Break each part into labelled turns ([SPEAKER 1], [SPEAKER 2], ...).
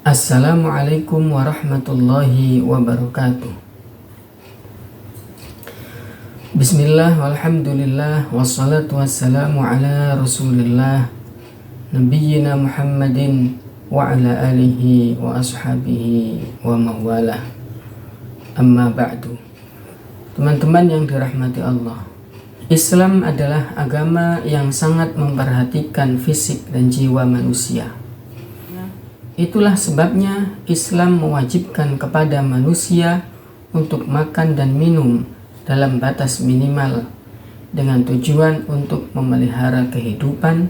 [SPEAKER 1] Assalamualaikum warahmatullahi wabarakatuh. Bismillah, walhamdulillah, wassalatu wassalamu ala rasulillah Nabiyyina Muhammadin wa ala alihi wa ashabihi wa mawalah. Amma ba'du. Teman-teman yang dirahmati Allah, Islam adalah agama yang sangat memperhatikan fisik dan jiwa manusia. Itulah sebabnya Islam mewajibkan kepada manusia untuk makan dan minum dalam batas minimal dengan tujuan untuk memelihara kehidupan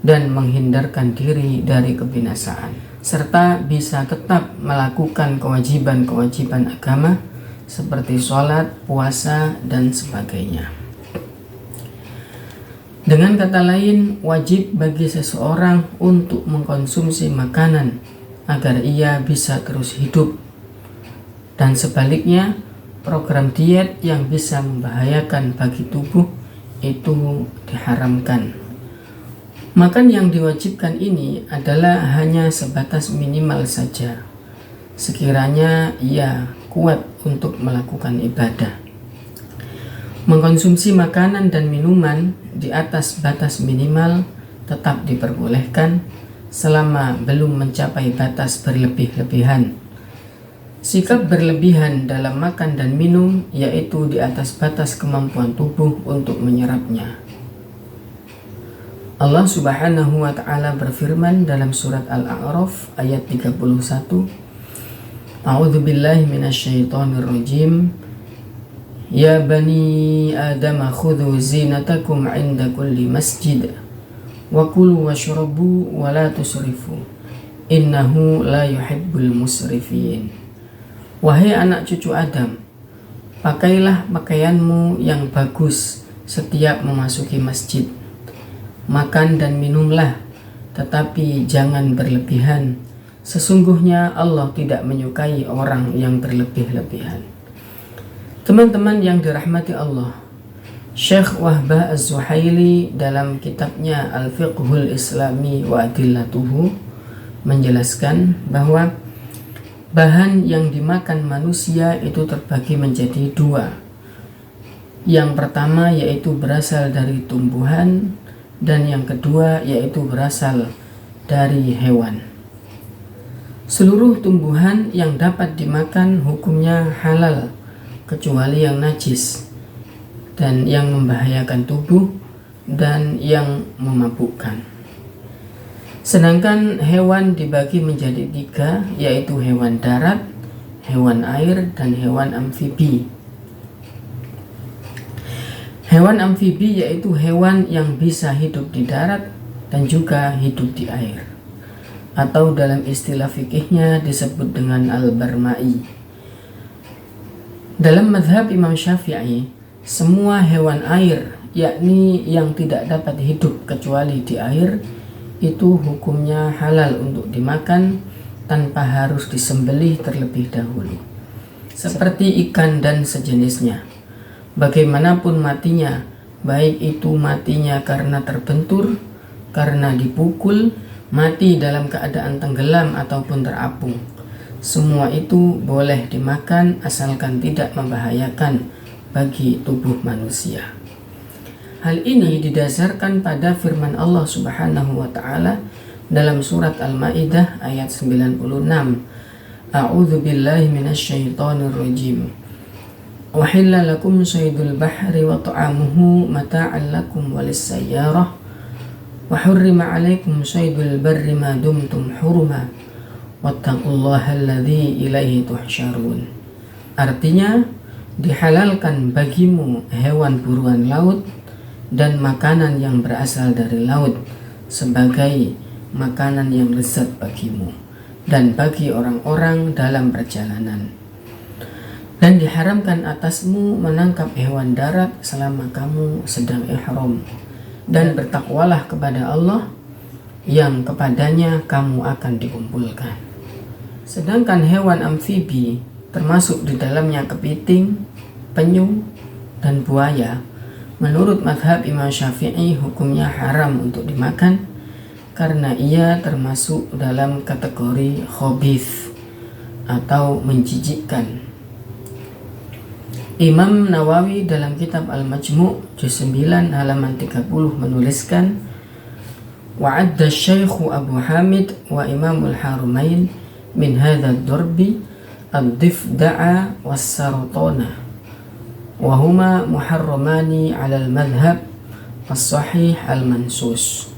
[SPEAKER 1] dan menghindarkan diri dari kebinasaan, serta bisa tetap melakukan kewajiban-kewajiban agama seperti sholat, puasa, dan sebagainya. Dengan kata lain, wajib bagi seseorang untuk mengkonsumsi makanan agar ia bisa terus hidup. Dan sebaliknya, program diet yang bisa membahayakan bagi tubuh itu diharamkan. Makan yang diwajibkan ini adalah hanya sebatas minimal saja, sekiranya ia kuat untuk melakukan ibadah. Mengkonsumsi makanan dan minuman di atas batas minimal tetap diperbolehkan selama belum mencapai batas berlebih-lebihan. Sikap berlebihan dalam makan dan minum yaitu di atas batas kemampuan tubuh untuk menyerapnya. Allah Subhanahu wa ta'ala berfirman dalam surat Al-A'raf ayat 31, A'udzubillahi minasyaitonirrajim. Ya bani Adam khudhu zinatakum 'inda kulli masjid wa kulu washrabu wa la tusrifu innahu la yuhibbul musrifin. Wahai anak cucu Adam, pakailah pakaianmu yang bagus setiap memasuki masjid. Makan dan minumlah, tetapi jangan berlebihan. Sesungguhnya Allah tidak menyukai orang yang berlebih-lebihan. Teman-teman yang dirahmati Allah, Syekh Wahbah Az-Zuhaili dalam kitabnya Al-Fiqhul Islami wa Adillatuhu menjelaskan bahwa bahan yang dimakan manusia itu terbagi menjadi dua. Yang pertama yaitu berasal dari tumbuhan, dan yang kedua yaitu berasal dari hewan. Seluruh tumbuhan yang dapat dimakan hukumnya halal, kecuali yang najis dan yang membahayakan tubuh dan yang memabukkan. Sedangkan hewan dibagi menjadi tiga, yaitu hewan darat, hewan air, dan hewan amfibi. Hewan amfibi yaitu hewan yang bisa hidup di darat dan juga hidup di air, atau dalam istilah fikihnya disebut dengan al-barmai. Dalam mazhab Imam Syafi'i, semua hewan air, yakni yang tidak dapat hidup kecuali di air, itu hukumnya halal untuk dimakan tanpa harus disembelih terlebih dahulu, seperti ikan dan sejenisnya. Bagaimanapun matinya, baik itu matinya karena terbentur, karena dipukul, mati dalam keadaan tenggelam ataupun terapung, semua itu boleh dimakan asalkan tidak membahayakan bagi tubuh manusia. Hal ini didasarkan pada firman Allah Subhanahu wa ta'ala dalam surat Al-Maidah ayat 96. A'udzu billahi minasyaitonir rajim. Uhilla lakum saydul bahri wa ta'amuhu mata'an lakum walis-sayyarah wa hurrima 'alaikum saydul barri ma dumtum huruma wattaqullahalladzi ilaihi tuhsyarun. Artinya, dihalalkan bagimu hewan buruan laut dan makanan yang berasal dari laut sebagai makanan yang lezat bagimu dan bagi orang-orang dalam perjalanan. Dan diharamkan atasmu menangkap hewan darat selama kamu sedang ihram, dan bertakwalah kepada Allah yang kepadanya kamu akan dikumpulkan. Sedangkan hewan amfibi termasuk di dalamnya kepiting, penyu, dan buaya, menurut mazhab Imam Syafi'i hukumnya haram untuk dimakan karena ia termasuk dalam kategori khabith atau menjijikkan. Imam Nawawi dalam kitab Al-Majmu' juz 9 halaman 30 menuliskan, wa'adda Syekhu Abu Hamid wa Imamul Harumain min hadha ad-darbi ad-difda'a was-saratana wa huma muharramani 'ala al-madhhab as-sahih al-mansus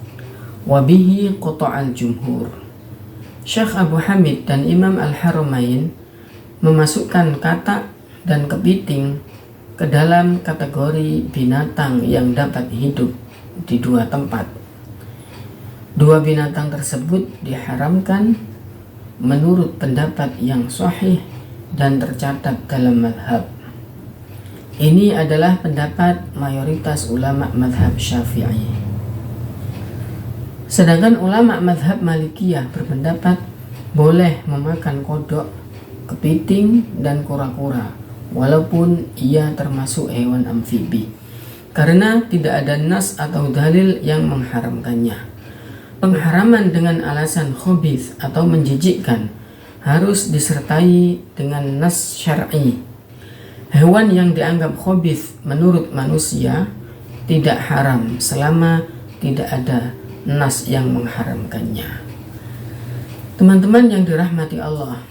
[SPEAKER 1] wa bihi qata'al jumhur. Syekh Abu Hamid dan Imam Al-Harumain memasukkan katak dan kepiting ke dalam kategori binatang yang dapat hidup di dua tempat. Dua binatang tersebut diharamkan menurut pendapat yang sahih dan tercatat dalam mazhab. Ini adalah pendapat mayoritas ulama mazhab Syafi'i. Sedangkan ulama mazhab Malikiyah berpendapat boleh memakan kodok, kepiting, dan kura-kura walaupun ia termasuk hewan amfibi, karena tidak ada nas atau dalil yang mengharamkannya. Pengharaman dengan alasan khabith atau menjijikkan harus disertai dengan nas syar'i. Hewan yang dianggap khabith menurut manusia tidak haram selama tidak ada nas yang mengharamkannya. Teman-teman yang dirahmati Allah,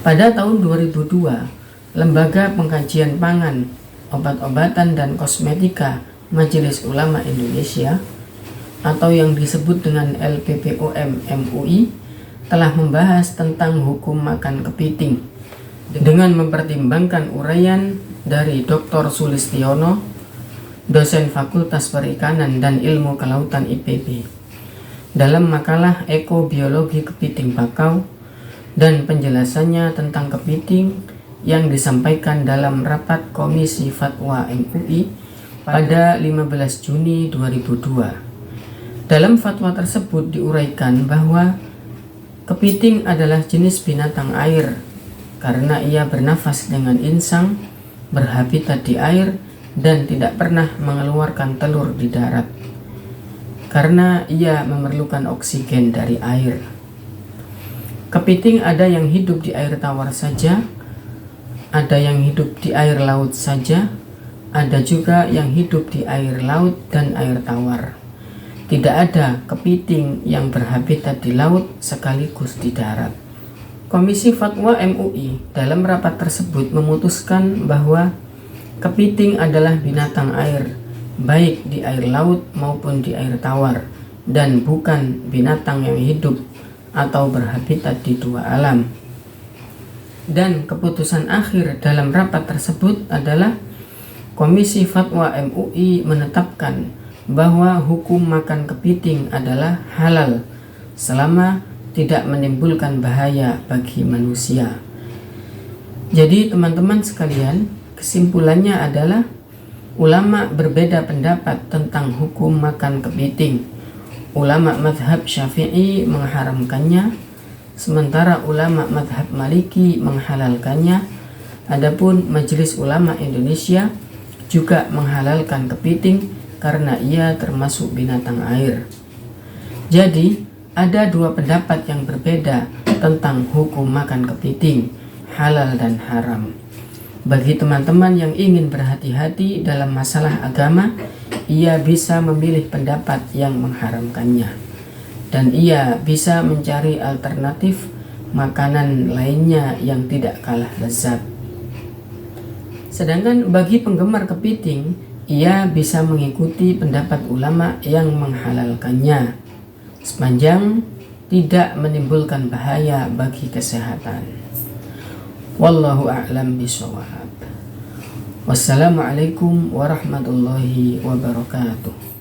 [SPEAKER 1] pada tahun 2002, Lembaga Pengkajian Pangan, Obat-obatan dan Kosmetika Majelis Ulama Indonesia atau yang disebut dengan LPPOM MUI telah membahas tentang hukum makan kepiting dengan mempertimbangkan uraian dari Dr. Sulistiono, dosen Fakultas Perikanan dan Ilmu Kelautan IPB, dalam makalah Ekobiologi Kepiting Bakau dan penjelasannya tentang kepiting yang disampaikan dalam rapat Komisi Fatwa MUI pada 15 Juni 2002. Dalam fatwa tersebut diuraikan bahwa kepiting adalah jenis binatang air karena ia bernafas dengan insang, berhabitat di air, dan tidak pernah mengeluarkan telur di darat karena ia memerlukan oksigen dari air. Kepiting ada yang hidup di air tawar saja, ada yang hidup di air laut saja, ada juga yang hidup di air laut dan air tawar. Tidak ada kepiting yang berhabitat di laut sekaligus di darat. Komisi Fatwa MUI dalam rapat tersebut memutuskan bahwa kepiting adalah binatang air, baik di air laut maupun di air tawar, dan bukan binatang yang hidup atau berhabitat di dua alam. Dan keputusan akhir dalam rapat tersebut adalah Komisi Fatwa MUI menetapkan bahwa hukum makan kepiting adalah halal selama tidak menimbulkan bahaya bagi manusia. Jadi teman-teman sekalian, kesimpulannya adalah ulama berbeda pendapat tentang hukum makan kepiting. Ulama mazhab Syafi'i mengharamkannya, sementara ulama mazhab Maliki menghalalkannya. Adapun Majelis Ulama Indonesia juga menghalalkan kepiting karena ia termasuk binatang air. Jadi, ada dua pendapat yang berbeda tentang hukum makan kepiting, halal dan haram. Bagi teman-teman yang ingin berhati-hati dalam masalah agama, ia bisa memilih pendapat yang mengharamkannya, dan ia bisa mencari alternatif makanan lainnya yang tidak kalah lezat. Sedangkan bagi penggemar kepiting, ia bisa mengikuti pendapat ulama yang menghalalkannya, sepanjang tidak menimbulkan bahaya bagi kesehatan. Wallahu a'lam bishawab. Wassalamualaikum warahmatullahi wabarakatuh.